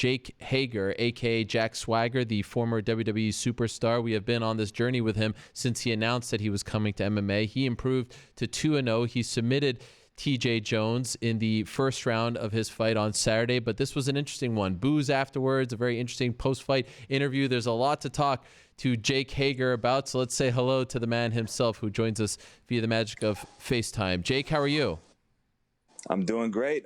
Jake Hager, a.k.a. Jack Swagger, the former WWE superstar. We have been on this journey with him since he announced that he was coming to MMA. He improved to 2-0. He submitted TJ Jones in the first round of his fight on Saturday, but this was an interesting one. Boos afterwards, a very interesting post-fight interview. There's a lot to talk to Jake Hager about, so let's say hello to the man himself who joins us via the magic of FaceTime. Jake, how are you? I'm doing great.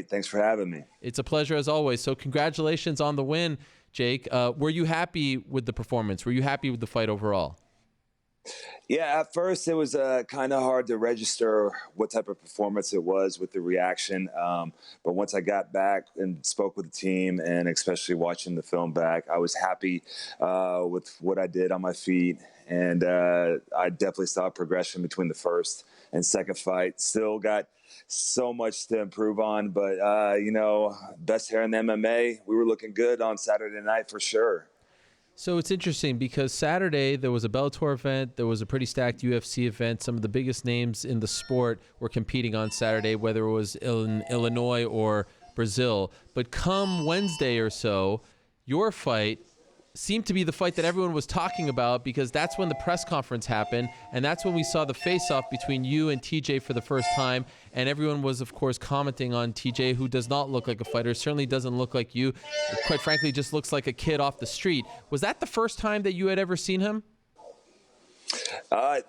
Thanks for having me. It's a pleasure as always. So congratulations on the win, Jake. Were you happy with the performance? Were you happy with the fight overall? Yeah, at first it was kind of hard to register what type of performance it was with the reaction. But once I got back and spoke with the team, and especially watching the film back, I was happy with what I did on my feet. And I definitely saw progression between the first and second fight. Still got so much to improve on. But, best hair in the MMA, we were looking good on Saturday night for sure. So it's interesting because Saturday there was a Bellator event, there was a pretty stacked UFC event. Some of the biggest names in the sport were competing on Saturday, whether it was in Illinois or Brazil. But come Wednesday or so, your fight seemed to be the fight that everyone was talking about because that's when the press conference happened, and that's when we saw the face-off between you and TJ for the first time, and everyone was, of course, commenting on TJ, who does not look like a fighter, certainly doesn't look like you, quite frankly, just looks like a kid off the street. Was that the first time that you had ever seen him?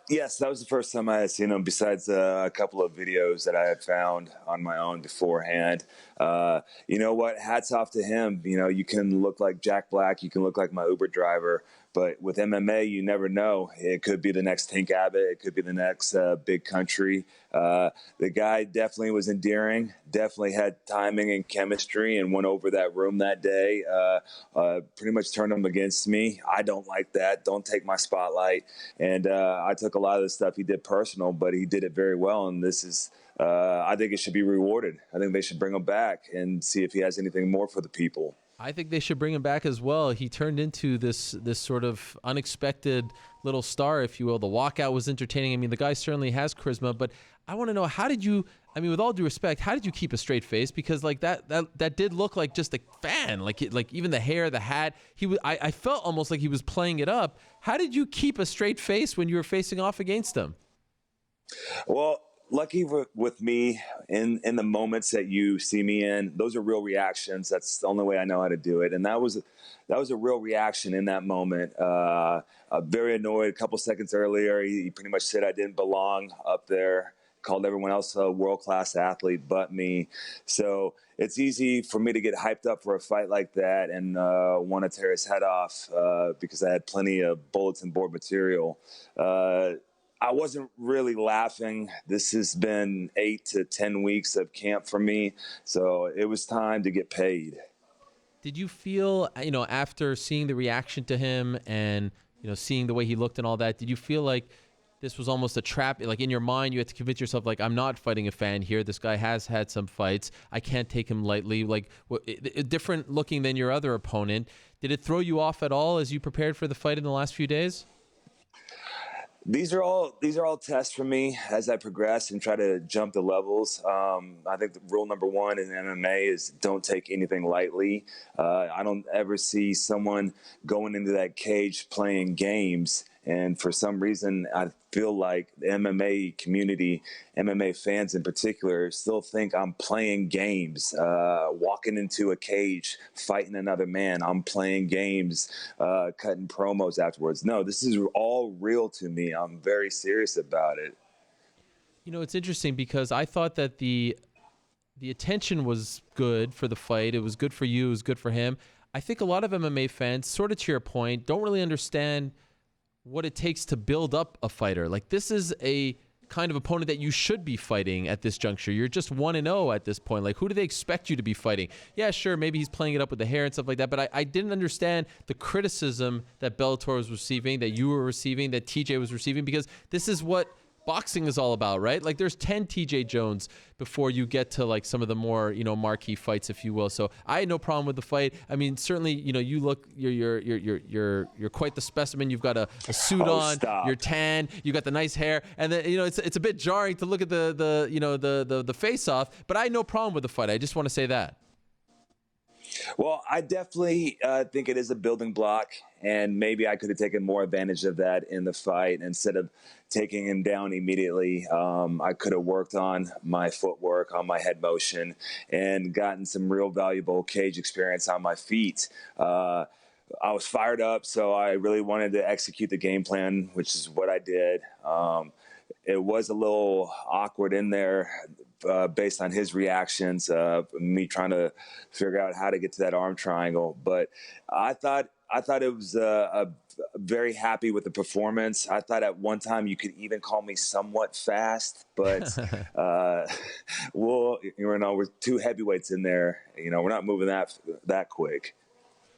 Yes, that was the first time I had seen him, besides a couple of videos that I had found on my own beforehand. You know what? Hats off to him. You know, you can look like Jack Black, you can look like my Uber driver, but with MMA, you never know. It could be the next Tank Abbott. It could be the next Big Country. The guy definitely was endearing, definitely had timing and chemistry, and went over that room that day. Pretty much turned him against me. I don't like that. Don't take my spotlight. And I took a lot of the stuff he did personal, but he did it very well. And this is, I think it should be rewarded. I think they should bring him back and see if he has anything more for the people. I think they should bring him back as well. He turned into this sort of unexpected little star, if you will. The walkout was entertaining. I mean, the guy certainly has charisma, but I want to know, how did you, I mean, with all due respect, how did you keep a straight face? Because like that did look like just a fan, like even the hair, the hat. I felt almost like he was playing it up. How did you keep a straight face when you were facing off against him? Well, lucky with me, in the moments that you see me in, those are real reactions. That's the only way I know how to do it. And that was a real reaction in that moment. Very annoyed. A couple seconds earlier, he pretty much said I didn't belong up there, called everyone else a world-class athlete but me. So it's easy for me to get hyped up for a fight like that and want to tear his head off because I had plenty of bulletin board material. I wasn't really laughing. This has been 8 to 10 weeks of camp for me, so it was time to get paid. Did you feel, after seeing the reaction to him and, seeing the way he looked and all that, did you feel like this was almost a trap? Like in your mind, you had to convince yourself, like, I'm not fighting a fan here. This guy has had some fights. I can't take him lightly. Like, different looking than your other opponent. Did it throw you off at all as you prepared for the fight in the last few days? These are all tests for me as I progress and try to jump the levels. I think the rule number one in MMA is don't take anything lightly. I don't ever see someone going into that cage playing games. And for some reason, I feel like the MMA community, MMA fans in particular, still think I'm playing games, walking into a cage, fighting another man. I'm playing games, cutting promos afterwards. No, this is all real to me. I'm very serious about it. It's interesting because I thought that the attention was good for the fight. It was good for you. It was good for him. I think a lot of MMA fans, sort of to your point, don't really understand what it takes to build up a fighter. Like, this is a kind of opponent that you should be fighting at this juncture. You're just 1-0 at this point. Like, who do they expect you to be fighting? Yeah, sure, maybe he's playing it up with the hair and stuff like that, but I didn't understand the criticism that Bellator was receiving, that you were receiving, that TJ was receiving, because this is what boxing is all about, right? Like, there's 10 TJ Jones before you get to like some of the more, marquee fights, if you will. So I had no problem with the fight. I mean, certainly, you look, you're quite the specimen. You've got a suit on, stop. You're tan, you got the nice hair, and then, it's a bit jarring to look at the face off, but I had no problem with the fight. I just want to say that. Well, I definitely think it is a building block, and maybe I could have taken more advantage of that in the fight instead of taking him down immediately. I could have worked on my footwork, on my head motion, and gotten some real valuable cage experience on my feet. I was fired up, so I really wanted to execute the game plan, which is what I did. It was a little awkward in there based on his reactions, me trying to figure out how to get to that arm triangle. But I thought it was very happy with the performance. I thought at one time you could even call me somewhat fast, but we're two heavyweights in there. We're not moving that quick.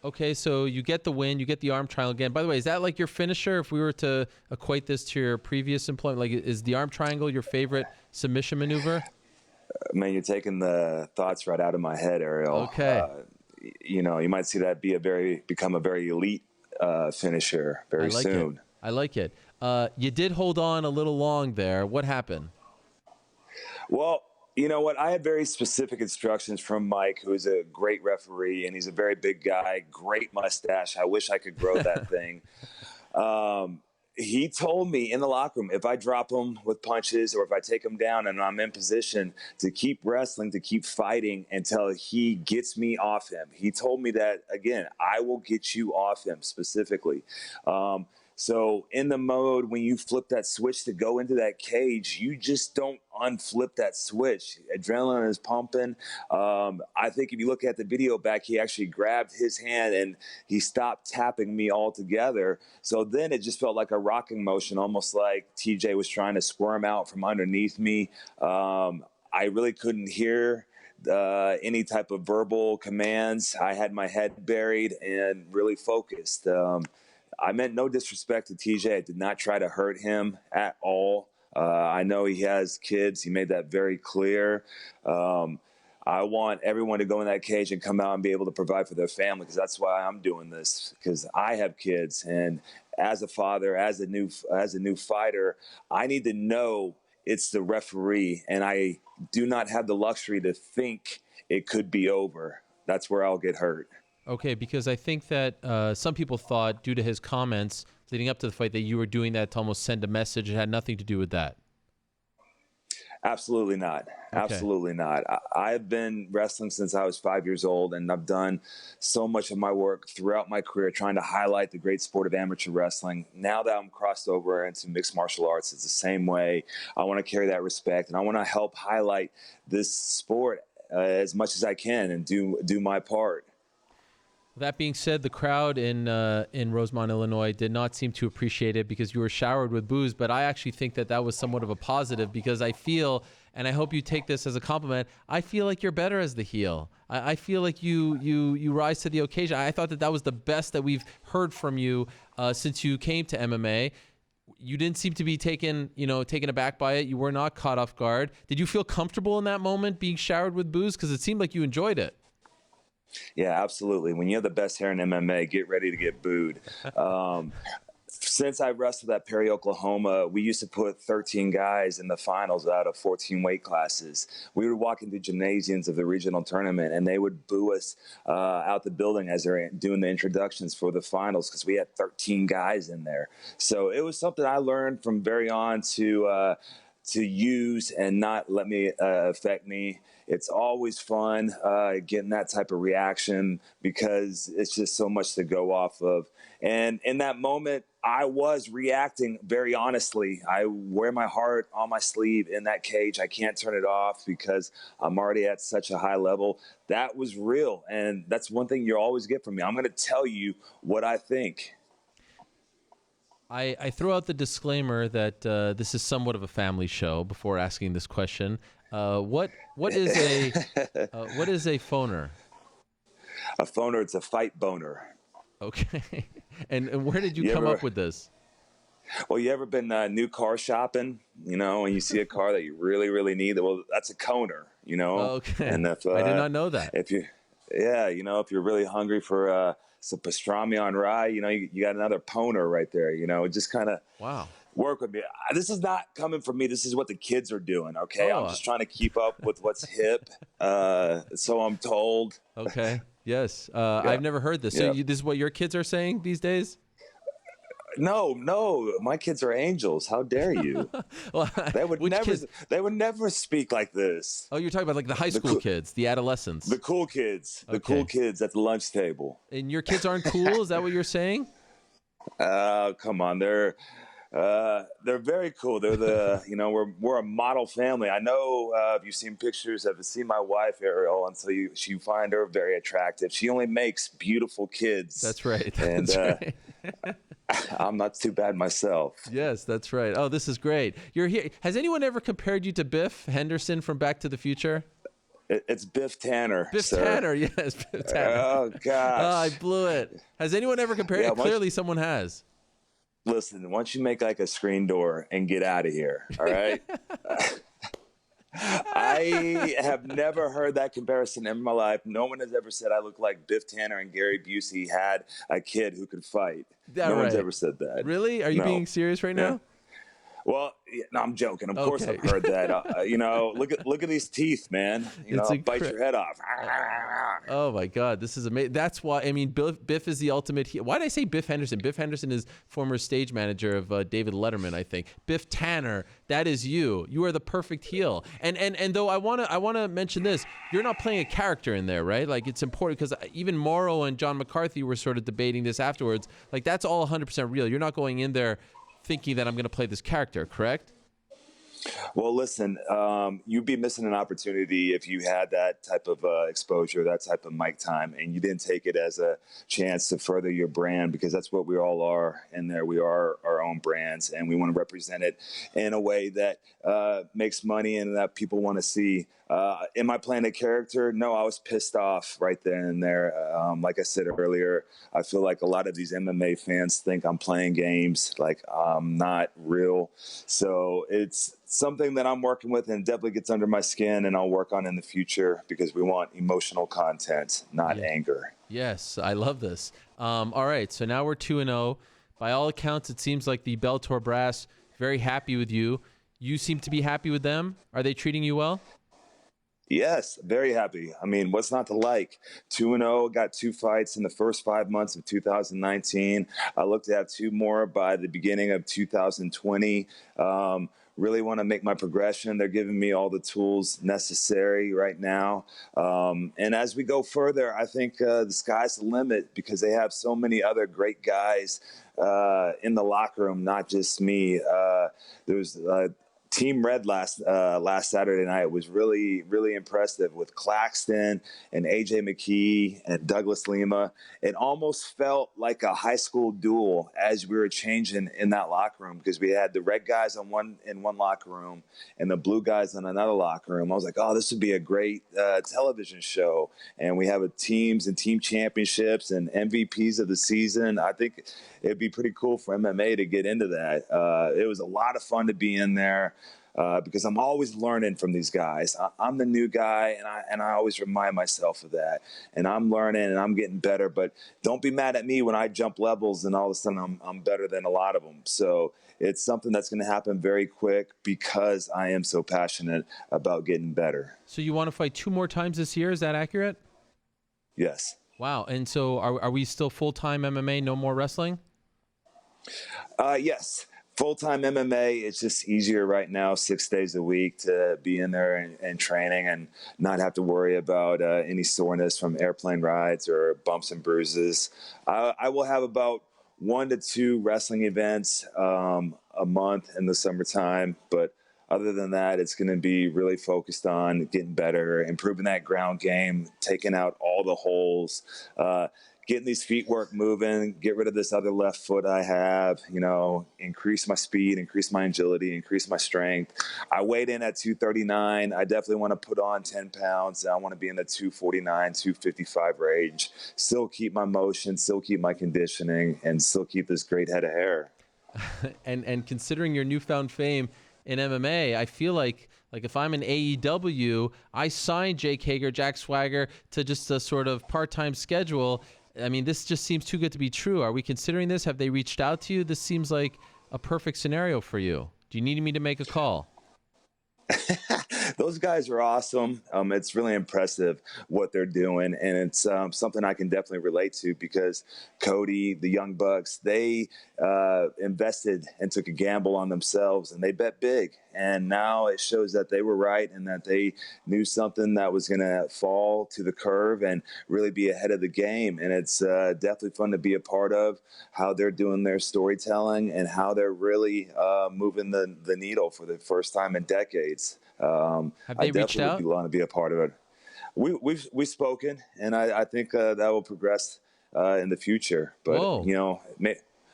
Okay, so you get the win, you get the arm triangle again. By the way, is that like your finisher? If we were to equate this to your previous employment, like is the arm triangle your favorite submission maneuver? Man, you're taking the thoughts right out of my head, Ariel. Okay. You might see that become a very elite finisher very soon. I like it. You did hold on a little long there. What happened? Well, you know what? I had very specific instructions from Mike, who is a great referee, and he's a very big guy, great mustache. I wish I could grow that thing. He told me in the locker room, if I drop him with punches or if I take him down and I'm in position, to keep wrestling, to keep fighting until he gets me off him. He told me that, again, I will get you off him specifically. So in the mode, when you flip that switch to go into that cage, you just don't unflip that switch. Adrenaline is pumping. I think if you look at the video back, he actually grabbed his hand and he stopped tapping me altogether. So then it just felt like a rocking motion, almost like TJ was trying to squirm out from underneath me. I really couldn't hear any type of verbal commands. I had my head buried and really focused. I meant no disrespect to TJ. I did not try to hurt him at all. I know he has kids. He made that very clear. I want everyone to go in that cage and come out and be able to provide for their family, because that's why I'm doing this, because I have kids. And as a father, as a new fighter, I need to know it's the referee, and I do not have the luxury to think it could be over. That's where I'll get hurt. Okay, because I think that some people thought, due to his comments leading up to the fight, that you were doing that to almost send a message. It had nothing to do with that. Absolutely not. Okay. Absolutely not. I've been wrestling since I was 5 years old, and I've done so much of my work throughout my career trying to highlight the great sport of amateur wrestling. Now that I'm crossed over into mixed martial arts, it's the same way. I want to carry that respect, and I want to help highlight this sport as much as I can and do my part. That being said, the crowd in Rosemont, Illinois, did not seem to appreciate it because you were showered with booze. But I actually think that was somewhat of a positive, because I feel, and I hope you take this as a compliment, I feel like you're better as the heel. I feel like you rise to the occasion. I thought that was the best that we've heard from you since you came to MMA. You didn't seem to be taken aback by it. You were not caught off guard. Did you feel comfortable in that moment being showered with booze? Because it seemed like you enjoyed it. Yeah, absolutely. When you have the best hair in MMA, get ready to get booed. Since I wrestled at Perry, Oklahoma, we used to put 13 guys in the finals out of 14 weight classes. We would walk into gymnasiums of the regional tournament, and they would boo us out the building as they're doing the introductions for the finals, because we had 13 guys in there. So it was something I learned from very on to use and not let me affect me. It's always fun getting that type of reaction, because it's just so much to go off of. And in that moment, I was reacting very honestly. I wear my heart on my sleeve in that cage. I can't turn it off because I'm already at such a high level. That was real. And that's one thing you'll always get from me. I'm going to tell you what I think. I throw out the disclaimer that this is somewhat of a family show before asking this question. What is a phoner? A phoner, it's a fight boner. Okay. And where did you come up with this? Well, you ever been new car shopping, and you see a car that you really, really need? Well, that's a coner, Okay. And if, I did not know that. If you're really hungry for some pastrami on rye, you got another poner right there, just kind of work with me. This is not coming from me. This is what the kids are doing, okay? I'm just trying to keep up with what's hip, so I'm told. Okay. Yes. Yeah. I've never heard this. So Yeah. this is what your kids are saying these days? No, my kids are angels. How dare you? Well, They would which never. kids? They would never speak like this. Oh, you're talking about like the high The school cool, kids, the adolescents. the cool kids. The cool Okay. kids at the lunch table. And your kids aren't cool? Is that what you're saying? Come on, they're very cool. They're we're a model family. I know if you've seen pictures, have seen my wife Ariel, and so you find her very attractive. She only makes beautiful kids. That's right. And That's right. I'm not too bad myself. Yes, that's right. Oh, this is great. You're here. Has anyone ever compared you to Biff Henderson from Back to the Future? It's Biff Tanner. Biff sir. Tanner, yes, Biff Tanner. Oh gosh. Oh, I blew it. Has anyone ever compared? Yeah, Clearly, someone has. Listen, once you make like a screen door and get out of here, all right? I have never heard that comparison in my life. No one has ever said I look like Biff Tanner and Gary Busey had a kid who could fight. No one's ever said that. Really? Are you No. being serious right now? Well, no, I'm joking. Of course, Okay. I've heard that. Look at these teeth, man. I'll bite your head off. Oh my God, this is amazing. That's why Biff is the ultimate. Why did I say Biff Henderson? Biff Henderson is former stage manager of David Letterman, I think. Biff Tanner, that is you. You are the perfect heel. And though I wanna mention this, you're not playing a character in there, right? Like it's important because even Morrow and John McCarthy were sort of debating this afterwards. Like that's all 100% real. You're not going in there thinking that I'm going to play this character, correct? Well, listen, you'd be missing an opportunity if you had that type of exposure, that type of mic time, and you didn't take it as a chance to further your brand, because that's what we all are in there. We are our own brands, and we want to represent it in a way that makes money and that people want to see. Am I playing a character? No, I was pissed off right then and there. Like I said earlier, I feel like a lot of these MMA fans think I'm playing games, like I'm not real. So it's something that I'm working with and definitely gets under my skin, and I'll work on in the future because we want emotional content, not anger. Yes, I love this. All right, so now we're 2-0. By all accounts, it seems like the Bellator brass very happy with you. You seem to be happy with them. Are they treating you well? Yes, very happy. I mean, what's not to like? 2-0, got 2 fights in the first 5 months of 2019. I look to have 2 more by the beginning of 2020. Really want to make my progression. They're giving me all the tools necessary right now. And as we go further, I think the sky's the limit because they have so many other great guys in the locker room, not just me. There's Team Red last Saturday night was really, really impressive with Claxton and AJ McKee and Douglas Lima. It almost felt like a high school duel as we were changing in that locker room because we had the red guys in one locker room and the blue guys in another locker room. I was like, oh, this would be a great television show. And we have teams and team championships and MVPs of the season. I think it'd be pretty cool for MMA to get into that. It was a lot of fun to be in there. Because I'm always learning from these guys. I'm the new guy, and I always remind myself of that. And I'm learning, and I'm getting better. But don't be mad at me when I jump levels, and all of a sudden I'm better than a lot of them. So it's something that's going to happen very quick because I am so passionate about getting better. So you want to fight 2 more times this year? Is that accurate? Yes. Wow. And so are we still full-time MMA, no more wrestling? Yes. Full-time MMA, it's just easier right now, 6 days a week to be in there and training and not have to worry about any soreness from airplane rides or bumps and bruises. I will have about 1 to 2 wrestling events a month in the summertime, but other than that, it's going to be really focused on getting better, improving that ground game, taking out all the holes, getting these feet work moving, get rid of this other left foot I have, increase my speed, increase my agility, increase my strength. I weighed in at 239. I definitely want to put on 10 pounds. I want to be in the 249, 255 range, still keep my motion, still keep my conditioning, and still keep this great head of hair. And considering your newfound fame in MMA, I feel like if I'm in AEW, I signed Jake Hager, Jack Swagger to just a sort of part-time schedule. I mean, this just seems too good to be true. Are we considering this? Have they reached out to you? This seems like a perfect scenario for you. Do you need me to make a call? Those guys are awesome. It's really impressive what they're doing, and it's something I can definitely relate to because Cody, the Young Bucks, they invested and took a gamble on themselves, and they bet big. And now it shows that they were right and that they knew something that was going to fall to the curve and really be ahead of the game. And it's definitely fun to be a part of how they're doing their storytelling and how they're really moving the needle for the first time in decades. Have I they reached definitely would out? be willing to be a part of it. We've spoken, and I think that will progress in the future. But Whoa.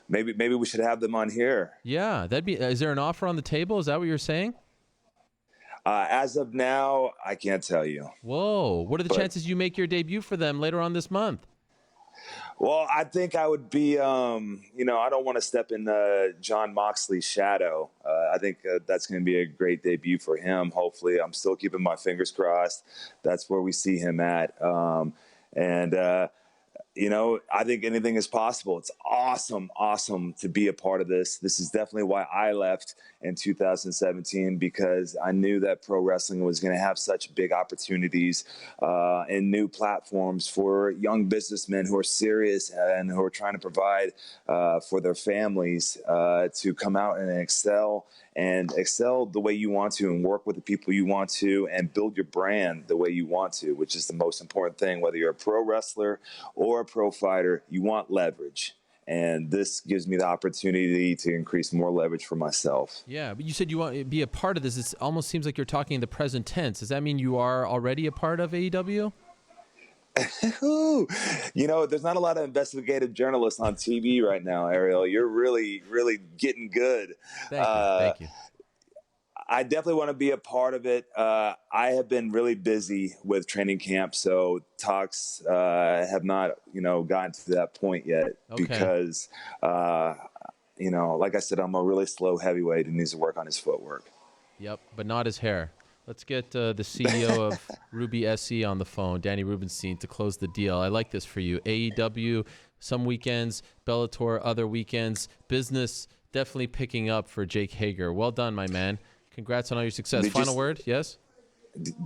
maybe we should have them on here. Yeah, that'd be. Is there an offer on the table? Is that what you're saying? As of now, I can't tell you. Whoa. What are the But chances you make your debut for them later on this month? well, I think I would be. I don't want to step in John Moxley's shadow. I think that's going to be a great debut for him. Hopefully, I'm still keeping my fingers crossed. That's where we see him at. And I think anything is possible. It's awesome to be a part of this. This is definitely why I left in 2017, because I knew that pro wrestling was going to have such big opportunities and new platforms for young businessmen who are serious and who are trying to provide for their families to come out and excel the way you want to and work with the people you want to and build your brand the way you want to, which is the most important thing. Whether you're a pro wrestler or a pro fighter, you want leverage. And this gives me the opportunity to increase more leverage for myself. Yeah, but you said you want to be a part of this. It almost seems like you're talking in the present tense. Does that mean you are already a part of AEW? There's not a lot of investigative journalists on TV right now, Ariel. You're really, really getting good. Thank you. Thank you. I definitely want to be a part of it. I have been really busy with training camp, so talks have not, gotten to that point yet because, like I said, I'm a really slow heavyweight who needs to work on his footwork. Yep, but not his hair. Let's get the CEO of Ruby SE on the phone, Danny Rubenstein, to close the deal. I like this for you. AEW, some weekends, Bellator, other weekends. Business definitely picking up for Jake Hager. Well done, my man. Congrats on all your success. Final word, yes?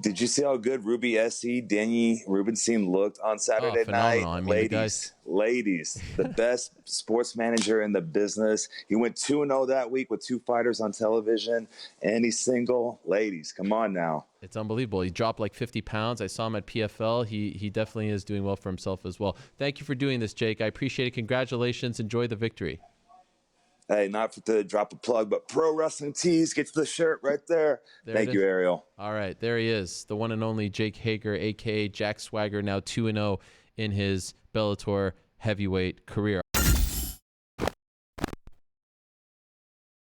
Did you see how good Ruby SE, Danny Rubenstein looked on Saturday night? I mean, ladies, the best sports manager in the business. He went 2-0 that week with 2 fighters on television, and he's single. Ladies, come on now. It's unbelievable. He dropped like 50 pounds. I saw him at PFL. He definitely is doing well for himself as well. Thank you for doing this, Jake. I appreciate it. Congratulations. Enjoy the victory. Hey, not to drop a plug, but Pro Wrestling Tees gets the shirt right there. Thank you, Ariel. All right, there he is, the one and only Jake Hager, a.k.a. Jack Swagger, now 2-0 in his Bellator heavyweight career.